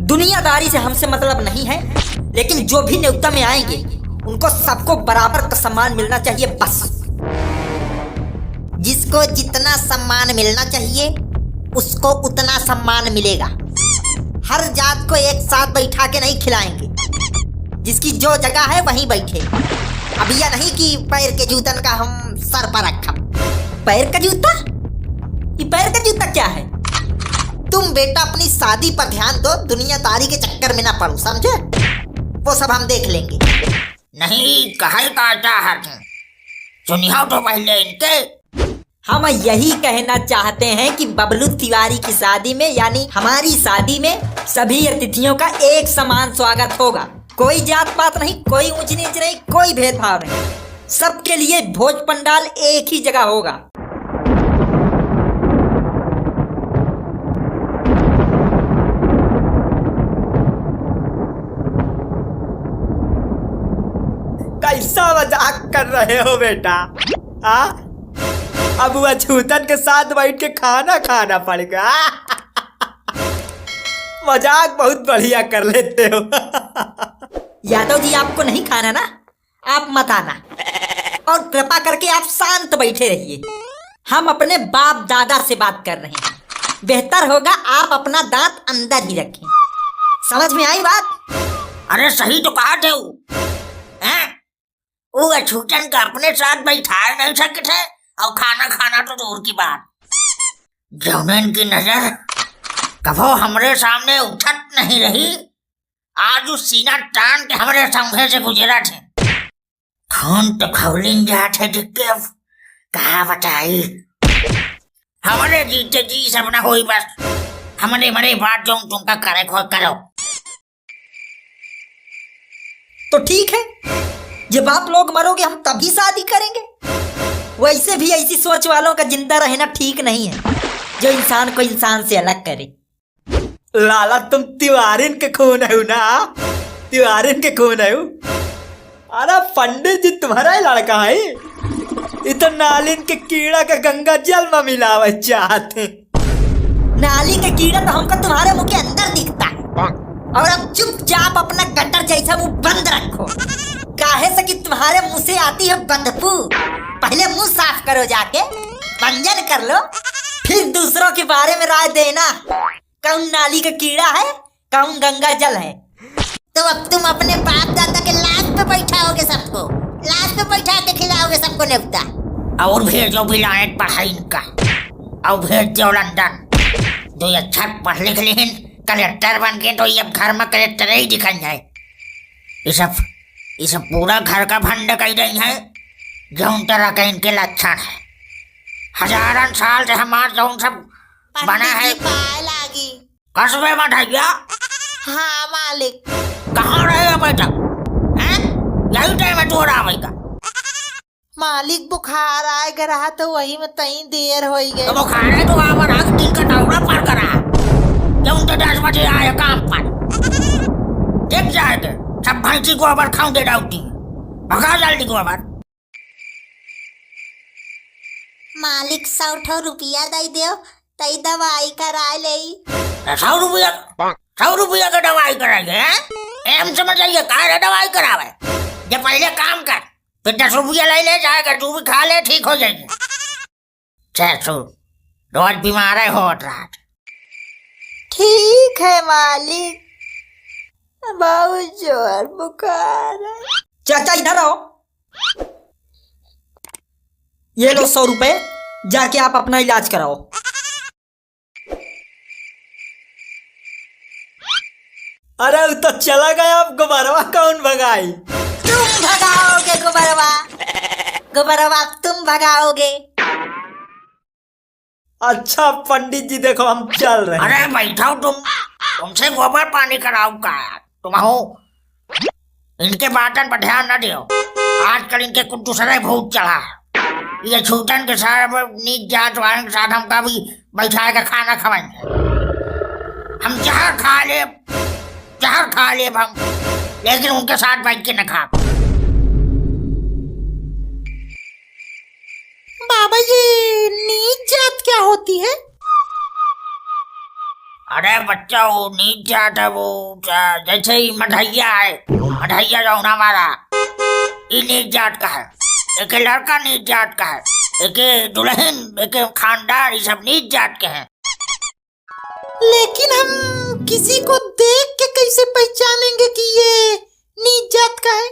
दुनियादारी से हमसे मतलब नहीं है, लेकिन जो भी न्योता में आएंगे उनको सबको बराबर का सम्मान मिलना चाहिए बस। जिसको जितना सम्मान मिलना चाहिए उसको उतना सम्मान मिलेगा। हर जात को एक साथ बैठा के नहीं खिलाएंगे, जिसकी जो जगह है वहीं बैठे। अब यह नहीं कि पैर के जूतन का हम सर पर रखा। पैर का जूता? ये पैर का जूता क्या है? तुम बेटा अपनी शादी पर ध्यान दो, दुनियादारी के चक्कर में ना पड़ो, समझे? वो सब हम देख लेंगे। नहीं कहे काटा है, सुनियो तो पहले इनके। हम यही कहना चाहते हैं कि बबलू तिवारी की शादी में, यानी हमारी शादी में, सभी अतिथियों का एक समान स्वागत होगा। कोई जात पात नहीं, कोई ऊंच नीच नहीं, कोई भेदभाव नहीं। सबके लिए भोज पंडाल एक ही जगह होगा। कैसा मजाक कर रहे हो बेटा? अब वह छूतन के साथ बैठ के खाना खाना पड़ेगा। मजाक बहुत बढ़िया कर लेते हो। यादव जी आपको नहीं खाना ना, आप मत आना, और कृपा करके आप शांत बैठे रहिए। हम अपने बाप दादा से बात कर रहे हैं, बेहतर होगा आप अपना दांत अंदर ही रखें। समझ में आई बात? अरे सही तो कहा थे वो अछूतन का अपने साथ बैठा नहीं सकते और खाना खाना तो दूर की बात। जौनन की नजर कभो हमरे सामने उठत नहीं रही, आज उस सीना टान के हमारे सामने से गुजरा थे। खून तो खौलिन जाते दिखे, अब कहा बताई। हमारे जीते जी सब ना हुई, बस हमारे मरे बात जो तुमका करे खोज करो। तो ठीक है, जब आप लोग मरोगे हम तभी शादी करेंगे। वैसे भी ऐसी सोच वालों का जिंदा रहना ठीक नहीं है, जो इंसान को इंसान से अलग करे। लाला तुम तिवारिन के खून है ना? तिवारिन के खून है? अरे पंडित जी तुम्हारा ही लड़का है। इतना नालिन के कीड़ा का गंगा जल में मिलावे चाहते। नाली का कीड़ा तो हमको तुम्हारे मुंह के अंदर दिखता है, और अब चुपचाप अपना गटर जैसा मुंह बंद रखो। काहे से कि तुम्हारे मुंह से आती है बदबू। पहले मुंह साफ करो, जाके मंजन कर लो, फिर दूसरों के बारे में राय देना। कौन नाली का कीड़ा है, कौन गंगा जल है। तो अब तुम अपने बाप दादा के लाश पे बैठाओगे सबको, लाश पे बैठा के खिलाओगे सबको न्योता। और भेजो विलायत पढ़ाई इनका, और भेज दो लंदन। जो अच्छा पढ़ लिख लेकिन कलेक्टर बन गए तो ये घर में कलेक्टर ही दिखाई जाए। ये सब पूरा घर का भंड कही रही है। जौन तरह का इनके लक्षण है, हजारन साल से हमारे जौन सब बना है। कसबे में ढैया। हाँ मालिक। कहाँ रहे हो बेटा? यही टाइम है तू रहा का? मालिक बुखार आएगा रहा तो वही में तई देर हो गई। तो बुखार है तो आप रात दिन का दौरा पर करा। जब तो 10 बजे आए काम पर, देख जाएगा सब भैंसी को अबर खाऊं दे डाउटी। भगा जल्दी को अबर। मालिक 100 रुपया दे दो, तई दवाई करा ले। 100 रुपया का दवाई कराएंगे? एम समझ आइए कहा दवाई करावे। जब पहले काम कर, फिर 10 रुपया ले जाएगा, तू भी खा ले, ठीक हो जाएगी। रोज बीमार है हो रहा। ठीक है मालिक, बहुत जोर बुखार है। चाचा इधर आओ, ये लो 100 रुपए, जाके आप अपना इलाज कराओ। अरे तो चला गया, अब गोबरवा कौन भगाई? तुम भगाओगे गोबरवा, गोबरवा तुम भगाओगे। अच्छा पंडित जी देखो हम चल रहे हैं। अरे बैठाओ तुमसे गोबर पानी कराओ का तुम हो। इनके बातन पर ध्यान न दियो, आजकल इनके कुछ दूसरे भूत चढ़ा। ये छूतन के साथ नीच जात वाले के साथ हमका भी बैठा के खाना खवाएंगे। हम जहर खा ले हम, लेकिन उनके साथ बैठ के न खा। बाबा ये नीच जात क्या होती है? अरे बच्चा वो नीच जाट है वो जैसे ही मढ़ैया है, मढ़ैया जो हमारा ये नीच जाट का है, एक लड़का नीच जाट का है, एक दुल्हन, एक खानदान, ये सब नीच जाट के हैं। लेकिन हम किसी को देख के कैसे पहचानेंगे कि ये नीच जात का है?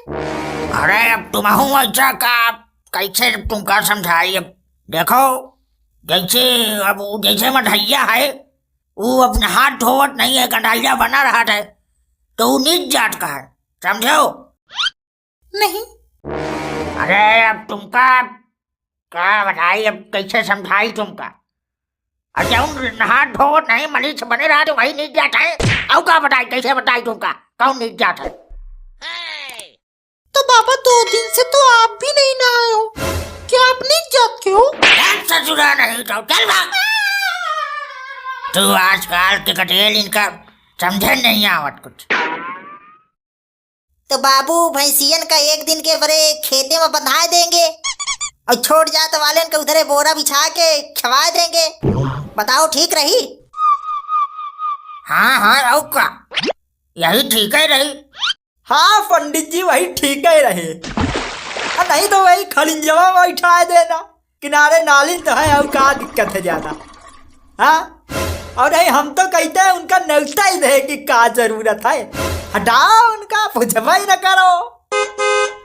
अरे अब तुम ऐसा का कैसे तुमका समझाई। अब देखो जैसे अब वो जैसे मढ़ैया है वो अपने हाथ धोवत नहीं है, गंडाइया बना रहा था, तो वो नीच जाट का है, समझो? नहीं। अरे अब तुमका क्या बताई, अब कैसे समझाई तुमका। अच्छा हाथ धोवत नहीं मरीज बने रहा तो वही नीच जाट है। अब क्या बताई, कैसे बताई तुमका कौन नीच जाट है? तो बाबा 2 दिन से तो आप भी नहीं नहाए हो, क्या आप नीच जात के हो? ससुरा नहीं तो चल भाग। तू आजकल के कटेल इनका समझे नहीं आवत कुछ। तो बाबू भैंसियन का एक दिन के बरे खेते में बंधा देंगे और छोड़ जात वाले के उधरे बोरा बिछा के खवा देंगे, बताओ ठीक रही? हाँ हाँ और का यही ठीक है रही। हाँ पंडित जी वही ठीक ही रहे, नहीं तो वही खलिंजवा बैठा देना, किनारे नालिन तो है और क्या दिक्कत है ज्यादा। हाँ और नहीं हम तो कहते हैं उनका न्योता ही दे कि क्या जरूरत है, हटाओ उनका, पूछवा ही न करो।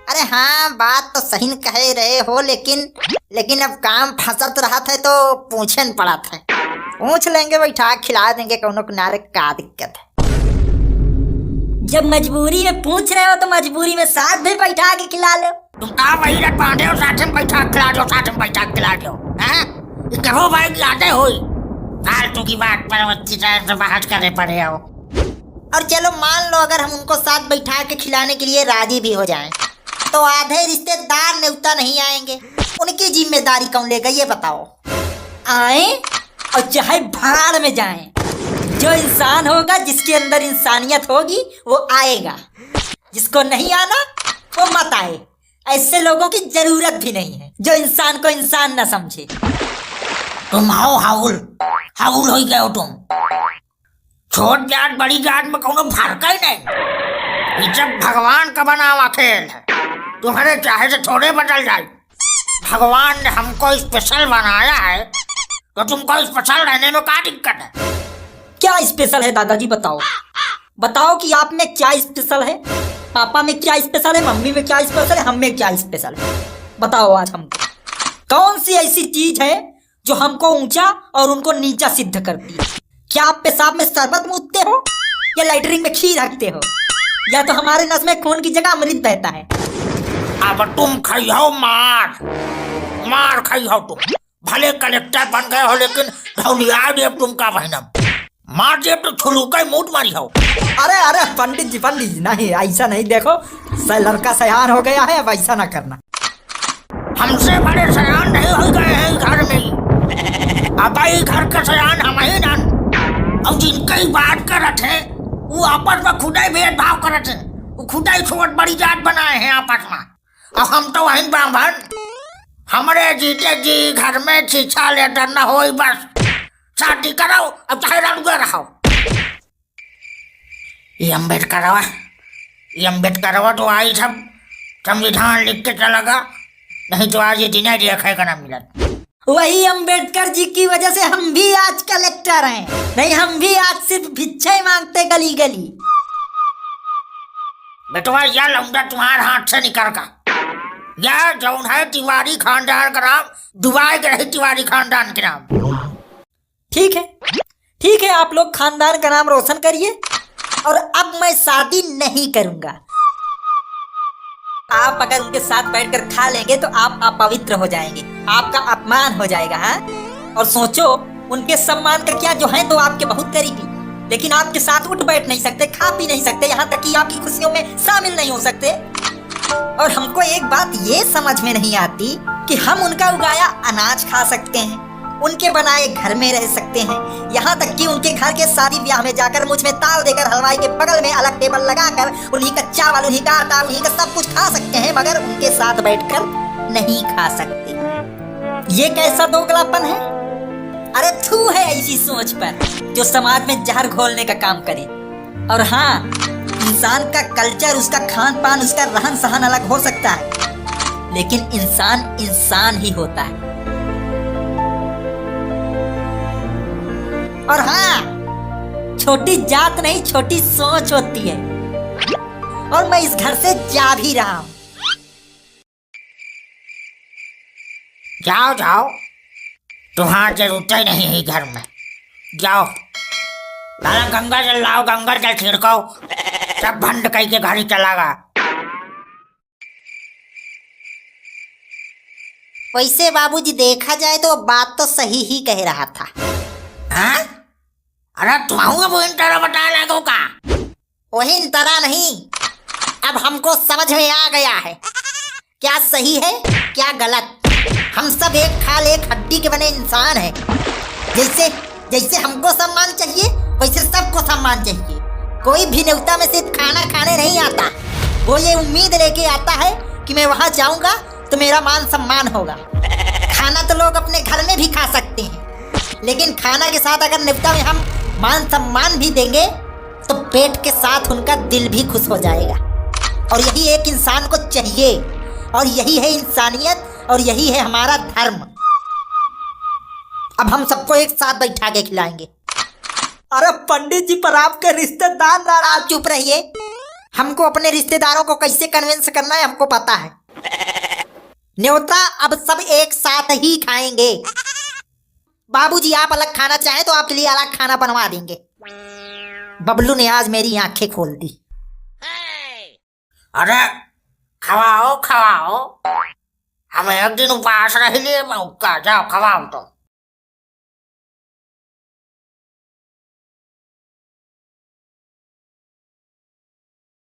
अरे हाँ बात तो सही न कह रहे हो, लेकिन अब काम फंसत रहा था तो पूछन पड़ा था। पूछ लेंगे बैठा खिला देंगे कोनो किनारे, क्या दिक्कत है। जब मजबूरी में पूछ रहे हो तो मजबूरी में साथ भी बैठा के खिला लो। तुम कहाँ वही रख बांधे हो, साथ में बैठा खिला दो, साथ में बैठा खिला दो। कहो भाई की आते हो फालतू की बात पर बच्ची से बाहर करे पड़े हो। और चलो मान लो अगर हम उनको साथ बैठा के खिलाने के लिए राजी भी हो जाएं, तो आधे रिश्तेदार न्योता नहीं आएंगे, उनकी जिम्मेदारी कौन लेगा ये बताओ? आए और चाहे भाड़ में जाएं, जो इंसान होगा जिसके अंदर इंसानियत होगी वो आएगा, जिसको नहीं आना वो मत आए। ऐसे लोगों की जरूरत भी नहीं है जो इंसान को इंसान न समझे। तुम आओ हाउल हाउल हो गए हो तुम। छोट जात बड़ी जात में कोनो फर्क ही नहीं, ये सब भगवान का बना हुआ खेल है, तुम्हारे चाहे से थोड़े बदल जाए। भगवान ने हमको स्पेशल बनाया है तो तुमको स्पेशल रहने में क्या दिक्कत है? क्या स्पेशल है दादाजी बताओ, बताओ कि आप में क्या स्पेशल है, पापा में क्या स्पेशल है, मम्मी में क्या स्पेशल है, हम में क्या स्पेशल है, बताओ आज हमको। कौन सी ऐसी चीज है जो हमको ऊंचा और उनको नीचा सिद्ध करती है? क्या आप पेशाब में शरबत मूतते हो या लैटरिन में खीर रखते हो, या तो हमारे नस में खून की जगह अमृत बहता है? अब तुम खाई हो मार मार खाई हो तुम, भले कलेक्टर बन गए हो लेकिन धौलिया देव तुम का बहनम मार देव तो छुलूका मूट मारी हो। अरे अरे पंडित जी नहीं ऐसा नहीं, देखो लड़का सयान हो गया है, अब ऐसा ना करना। हमसे बड़े सयान नहीं हो गए हैं घर में, अब घर का सयान हम ही ना, और जिनका ही बात करत है वो आपस में खुदा भेदभाव करत है, वो खुदा ही छोट बड़ी जात बनाए हैं आपस में, और हम तो वहीं ब्राह्मण। हमारे जीते जी घर में शिक्षा लेटर न हो, बस शादी करो अब चाहे रंगे रहो। ये अम्बेडकर तो आई सब संविधान लिख के चलेगा, नहीं तो आज ये दिन देखेगा ना मिलत। वही अंबेडकर जी की वजह से हम भी आज कलेक्टर हैं, नहीं हम भी आज सिर्फ भिक्षा मांगते गली गली। बेटवा यह लौंडा तुम्हारे हाथ से निकल का, यह जौन है तिवारी खानदान का नाम दुबाई के रही, तिवारी खानदान के नाम। ठीक है आप लोग खानदान का नाम रोशन करिए, और अब मैं शादी नहीं करूंगा। आप अगर उनके साथ बैठकर खा लेंगे तो आप अपवित्र हो जाएंगे, आपका अपमान हो जाएगा। हाँ और सोचो उनके सम्मान का क्या, जो है तो आपके बहुत करीबी, लेकिन आपके साथ उठ बैठ नहीं सकते, खा पी नहीं सकते, यहाँ तक कि आपकी खुशियों में शामिल नहीं हो सकते। और हमको एक बात ये समझ में नहीं आती कि हम उनका उगाया अनाज खा सकते हैं, उनके बनाए घर में रह सकते हैं, यहाँ तक कि उनके घर के शादी ब्याह में जाकर मुझ में ताव देकर हलवाई के बगल में अलग टेबल लगाकर उन्हीं का चावल, उन्हीं का आटा, उन्हीं का सब कुछ खा सकते हैं, मगर उनके साथ बैठकर नहीं खा सकते। ये कैसा दोगलापन है? अरे थू है ऐसी सोच पर जो समाज में जहर घोलने का काम करे। और हाँ, इंसान का कल्चर, उसका खान पान, उसका रहन सहन अलग हो सकता है, लेकिन इंसान इंसान ही होता है। और हाँ, छोटी जात नहीं, छोटी सोच होती है। और मैं इस घर से जा भी रहा हूं। जाओ जाओ, तुम्हारा जरूरत ही नहीं है घर में। जाओ, लाला गंगा जल लाओ, गंगा जल छिड़काओ, सब भंड कई के घर ही चलागा। वैसे बाबूजी देखा जाए तो बात तो सही ही कह रहा था। हाँ? अरे तुम्हारा वो इन तरह बता लागो का? वही तरह नहीं, अब हमको समझ में आ गया है क्या सही है क्या गलत। हम सब एक खाल एक हड्डी के बने इंसान हैं। जैसे जैसे हमको सम्मान चाहिए वैसे सबको सम्मान चाहिए। कोई भी न्योता में सिर्फ खाना खाने नहीं आता, वो ये उम्मीद लेके आता है कि मैं वहां जाऊंगा तो मेरा मान सम्मान होगा। खाना तो लोग अपने घर में भी खा सकते हैं, लेकिन खाना के साथ अगर न्योता में हम मान सम्मान भी देंगे तो पेट के साथ उनका दिल भी खुश हो जाएगा। और यही एक इंसान को चाहिए, और यही है इंसानियत, और यही है हमारा धर्म। अब हम सबको एक साथ बैठा के खिलाएंगे। अरे पंडित जी, पर आपके रिश्तेदार नाराज। आप चुप रहिए। हमको अपने रिश्तेदारों को कैसे कन्विंस करना है हमको पता है। न्योता अब सब एक साथ ही खाएंगे। बाबूजी आप अलग खाना चाहें तो आपके लिए अलग खाना बनवा देंगे। बबलू ने आज मेरी आंखें खोल दी। अरे खवाओ खवाओ, हमें एक दिन उपवास रह लिए, मैं उपका जाओ खवाओ तो।